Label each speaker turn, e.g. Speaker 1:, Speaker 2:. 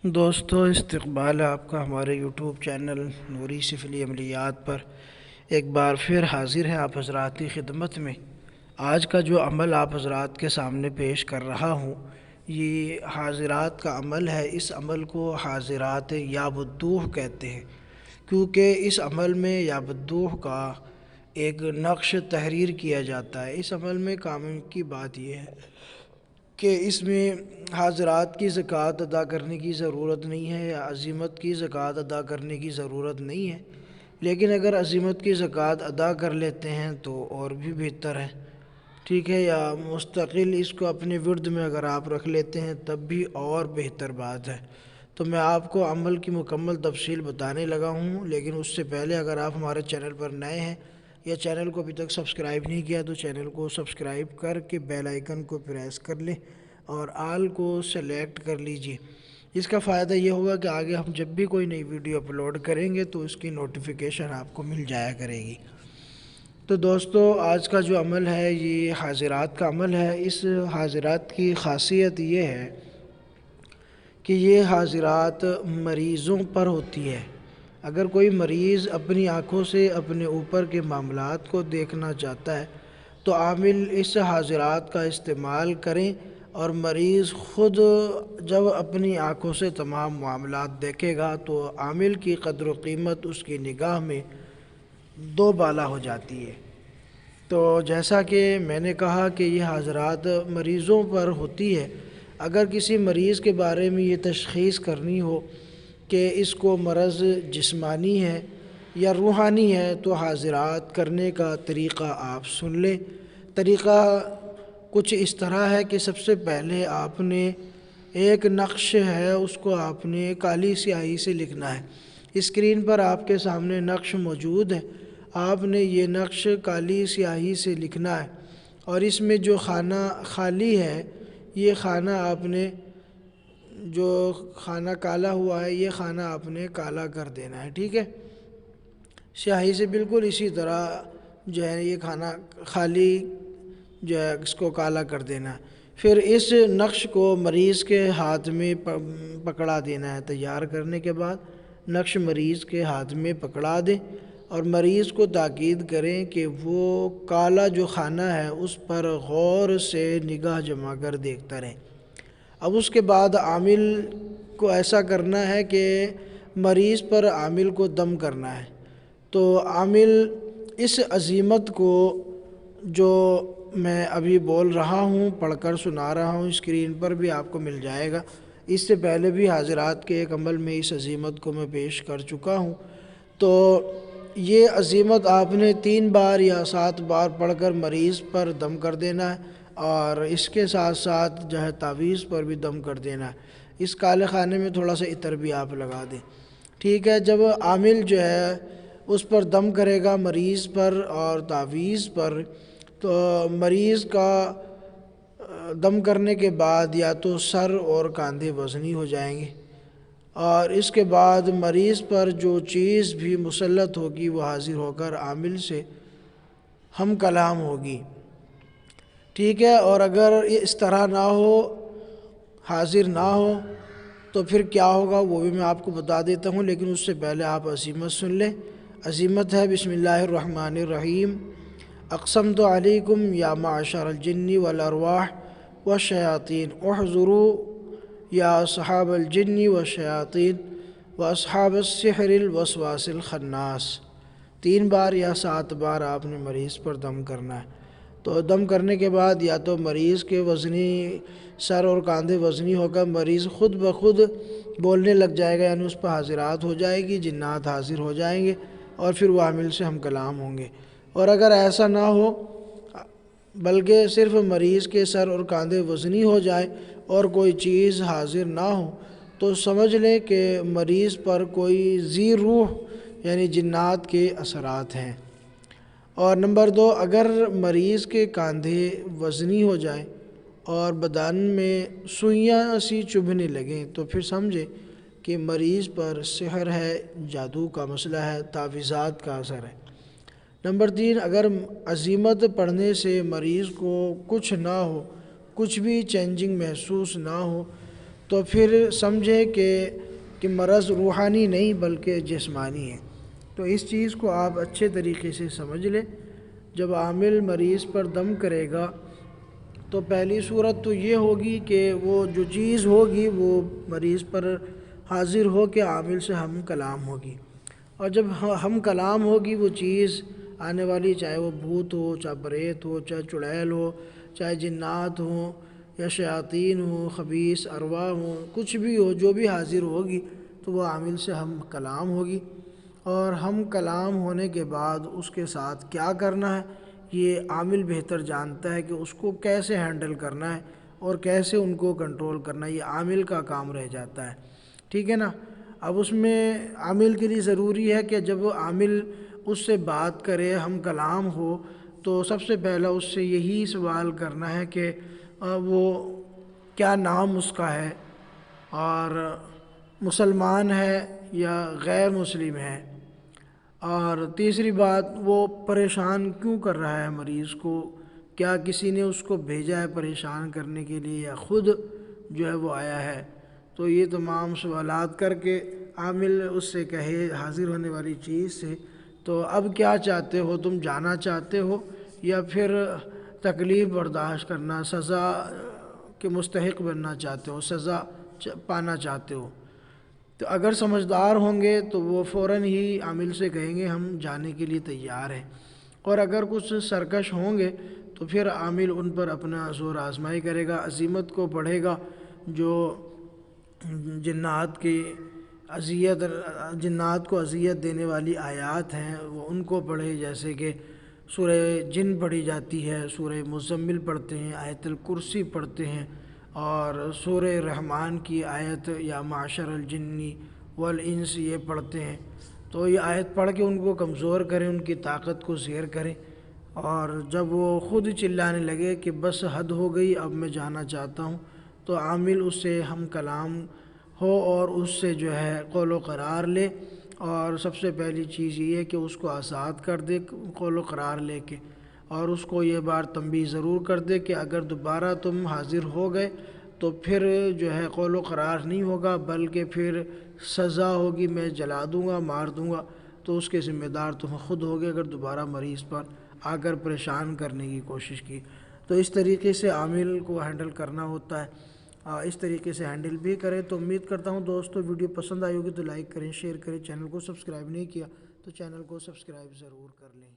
Speaker 1: دوستو، استقبال ہے آپ کا ہمارے یوٹیوب چینل نوری سفلی عملیات پر۔ ایک بار پھر حاضر ہے آپ حضرات کی خدمت میں۔ آج کا جو عمل آپ حضرات کے سامنے پیش کر رہا ہوں، یہ حاضرات کا عمل ہے۔ اس عمل کو حاضرات یا بدوح کہتے ہیں، کیونکہ اس عمل میں یا بدوح کا ایک نقش تحریر کیا جاتا ہے۔ اس عمل میں کام کی بات یہ ہے کہ اس میں حاضرات کی زکوٰۃ ادا کرنے کی ضرورت نہیں ہے یا عزیمت کی زکوٰۃ ادا کرنے کی ضرورت نہیں ہے، لیکن اگر عزیمت کی زکوٰۃ ادا کر لیتے ہیں تو اور بھی بہتر ہے، ٹھیک ہے، یا مستقل اس کو اپنے ورد میں اگر آپ رکھ لیتے ہیں تب بھی اور بہتر بات ہے۔ تو میں آپ کو عمل کی مکمل تفصیل بتانے لگا ہوں، لیکن اس سے پہلے اگر آپ ہمارے چینل پر نئے ہیں یا چینل کو ابھی تک سبسکرائب نہیں کیا تو چینل کو سبسکرائب کر کے بیل آئیکن کو پریس کر لیں اور آل کو سلیکٹ کر لیجئے۔ اس کا فائدہ یہ ہوگا کہ آگے ہم جب بھی کوئی نئی ویڈیو اپلوڈ کریں گے تو اس کی نوٹیفیکیشن آپ کو مل جایا کرے گی۔ تو دوستو، آج کا جو عمل ہے یہ حاضرات کا عمل ہے۔ اس حاضرات کی خاصیت یہ ہے کہ یہ حاضرات مریضوں پر ہوتی ہے۔ اگر کوئی مریض اپنی آنکھوں سے اپنے اوپر کے معاملات کو دیکھنا چاہتا ہے تو عامل اس حاضرات کا استعمال کریں، اور مریض خود جب اپنی آنکھوں سے تمام معاملات دیکھے گا تو عامل کی قدر و قیمت اس کی نگاہ میں دو بالا ہو جاتی ہے۔ تو جیسا کہ میں نے کہا کہ یہ حاضرات مریضوں پر ہوتی ہے۔ اگر کسی مریض کے بارے میں یہ تشخیص کرنی ہو کہ اس کو مرض جسمانی ہے یا روحانی ہے تو حاضرات کرنے کا طریقہ آپ سن لیں۔ طریقہ کچھ اس طرح ہے کہ سب سے پہلے آپ نے ایک نقش ہے، اس کو آپ نے کالی سیاہی سے لکھنا ہے۔ اسکرین پر آپ کے سامنے نقش موجود ہے، آپ نے یہ نقش کالی سیاہی سے لکھنا ہے، اور اس میں جو خانہ خالی ہے یہ خانہ آپ نے، جو خانہ کالا ہوا ہے یہ خانہ آپ نے کالا کر دینا ہے، ٹھیک ہے۔ سیاہی سے بالکل اسی طرح جو ہے یہ خانہ خالی جو ہے اس کو کالا کر دینا ہے۔ پھر اس نقش کو مریض کے ہاتھ میں پکڑا دینا ہے۔ تیار کرنے کے بعد نقش مریض کے ہاتھ میں پکڑا دیں اور مریض کو تاکید کریں کہ وہ کالا جو خانہ ہے اس پر غور سے نگاہ جما کر دیکھتا رہے۔ اب اس کے بعد عامل کو ایسا کرنا ہے کہ مریض پر عامل کو دم کرنا ہے۔ تو عامل اس عزیمت کو جو میں ابھی بول رہا ہوں، پڑھ کر سنا رہا ہوں، اسکرین پر بھی آپ کو مل جائے گا۔ اس سے پہلے بھی حاضرات کے ایک عمل میں اس عزیمت کو میں پیش کر چکا ہوں۔ تو یہ عزیمت آپ نے 3 بار یا 7 بار پڑھ کر مریض پر دم کر دینا ہے، اور اس کے ساتھ ساتھ جو ہے تعویذ پر بھی دم کر دینا ہے۔ اس کالے خانے میں تھوڑا سا عطر بھی آپ لگا دیں، ٹھیک ہے۔ جب عامل جو ہے اس پر دم کرے گا مریض پر اور تعویذ پر، تو مریض کا دم کرنے کے بعد یا تو سر اور کاندھے وزنی ہو جائیں گے، اور اس کے بعد مریض پر جو چیز بھی مسلط ہوگی وہ حاضر ہو کر عامل سے ہم کلام ہوگی، ٹھیک ہے۔ اور اگر اس طرح نہ ہو، حاضر نہ ہو، تو پھر کیا ہوگا وہ بھی میں آپ کو بتا دیتا ہوں، لیکن اس سے پہلے آپ عزیمت سن لیں۔ عزیمت ہے بسم اللہ الرحمن الرحیم۔ اقسمت علیکم یا معشر الجن والارواح والشیاطین احضروا یا اصحاب الجن والشیاطین واصحاب السحر الوسواس الخناس۔ 3 بار یا 7 بار آپ نے مریض پر دم کرنا ہے۔ تو دم کرنے کے بعد یا تو مریض کے وزنی سر اور کاندھے وزنی ہو کر مریض خود بخود بولنے لگ جائے گا، یعنی اس پر حاضرات ہو جائے گی، جنات حاضر ہو جائیں گے، اور پھر وہ عامل سے ہم کلام ہوں گے۔ اور اگر ایسا نہ ہو بلکہ صرف مریض کے سر اور کاندھے وزنی ہو جائے اور کوئی چیز حاضر نہ ہو، تو سمجھ لیں کہ مریض پر کوئی ذی روح یعنی جنات کے اثرات ہیں۔ اور نمبر 2، اگر مریض کے کاندھے وزنی ہو جائیں اور بدن میں سوئیاں سی چبھنے لگیں تو پھر سمجھیں کہ مریض پر سحر ہے، جادو کا مسئلہ ہے، تعویذات کا اثر ہے۔ نمبر 3، اگر عزیمت پڑھنے سے مریض کو کچھ نہ ہو، کچھ بھی چینجنگ محسوس نہ ہو، تو پھر سمجھے کہ مرض روحانی نہیں بلکہ جسمانی ہے۔ تو اس چیز کو آپ اچھے طریقے سے سمجھ لیں۔ جب عامل مریض پر دم کرے گا تو پہلی صورت تو یہ ہوگی کہ وہ جو چیز ہوگی وہ مریض پر حاضر ہو کے عامل سے ہم کلام ہوگی، اور جب ہم کلام ہوگی وہ چیز آنے والی، چاہے وہ بھوت ہو، چاہے بریت ہو، چاہے چڑیل ہو، چاہے جنات ہوں یا شیاطین ہوں، خبیث ارواح ہوں، کچھ بھی ہو، جو بھی حاضر ہوگی تو وہ عامل سے ہم کلام ہوگی۔ اور ہم کلام ہونے کے بعد اس کے ساتھ کیا کرنا ہے یہ عامل بہتر جانتا ہے، کہ اس کو کیسے ہینڈل کرنا ہے اور کیسے ان کو کنٹرول کرنا ہے، یہ عامل کا کام رہ جاتا ہے، ٹھیک ہے نا۔ اب اس میں عامل کے لیے ضروری ہے کہ جب عامل اس سے بات کرے، ہم کلام ہو، تو سب سے پہلا اس سے یہی سوال کرنا ہے کہ وہ کیا نام اس کا ہے، اور مسلمان ہے یا غیر مسلم ہے، اور تیسری بات وہ پریشان کیوں کر رہا ہے مریض کو، کیا کسی نے اس کو بھیجا ہے پریشان کرنے کے لیے یا خود جو ہے وہ آیا ہے۔ تو یہ تمام سوالات کر کے عامل اس سے کہے حاضر ہونے والی چیز سے، تو اب کیا چاہتے ہو تم، جانا چاہتے ہو یا پھر تکلیف برداشت کرنا، سزا کے مستحق بننا چاہتے ہو، سزا پانا چاہتے ہو؟ تو اگر سمجھدار ہوں گے تو وہ فوراً ہی عامل سے کہیں گے ہم جانے کے لیے تیار ہیں، اور اگر کچھ سرکش ہوں گے تو پھر عامل ان پر اپنا زور آزمائی کرے گا، عزیمت کو پڑھے گا، جو جنات کو اذیت دینے والی آیات ہیں وہ ان کو پڑھے، جیسے کہ سورہ جن پڑھی جاتی ہے، سورہ مزمل پڑھتے ہیں، آیت الکرسی پڑھتے ہیں، اور سورہ رحمان کی آیت یا معشر الجن والانس یہ پڑھتے ہیں۔ تو یہ آیت پڑھ کے ان کو کمزور کریں، ان کی طاقت کو زیر کریں، اور جب وہ خود چلانے لگے کہ بس حد ہو گئی اب میں جانا چاہتا ہوں، تو عامل اس سے ہم کلام ہو اور اس سے جو ہے قول و قرار لے، اور سب سے پہلی چیز یہ ہے کہ اس کو آزاد کر دے قول و قرار لے کے، اور اس کو یہ بار تنبیہ ضرور کر دے کہ اگر دوبارہ تم حاضر ہو گئے تو پھر جو ہے قول و قرار نہیں ہوگا بلکہ پھر سزا ہوگی، میں جلا دوں گا، مار دوں گا، تو اس کے ذمہ دار تم خود ہوگے اگر دوبارہ مریض پر آ کر پریشان کرنے کی کوشش کی۔ تو اس طریقے سے عامل کو ہینڈل کرنا ہوتا ہے، اس طریقے سے ہینڈل بھی کریں۔ تو امید کرتا ہوں دوستو ویڈیو پسند آئی ہوگی تو لائک کریں، شیئر کریں، چینل کو سبسکرائب نہیں کیا تو چینل کو سبسکرائب ضرور کر لیں۔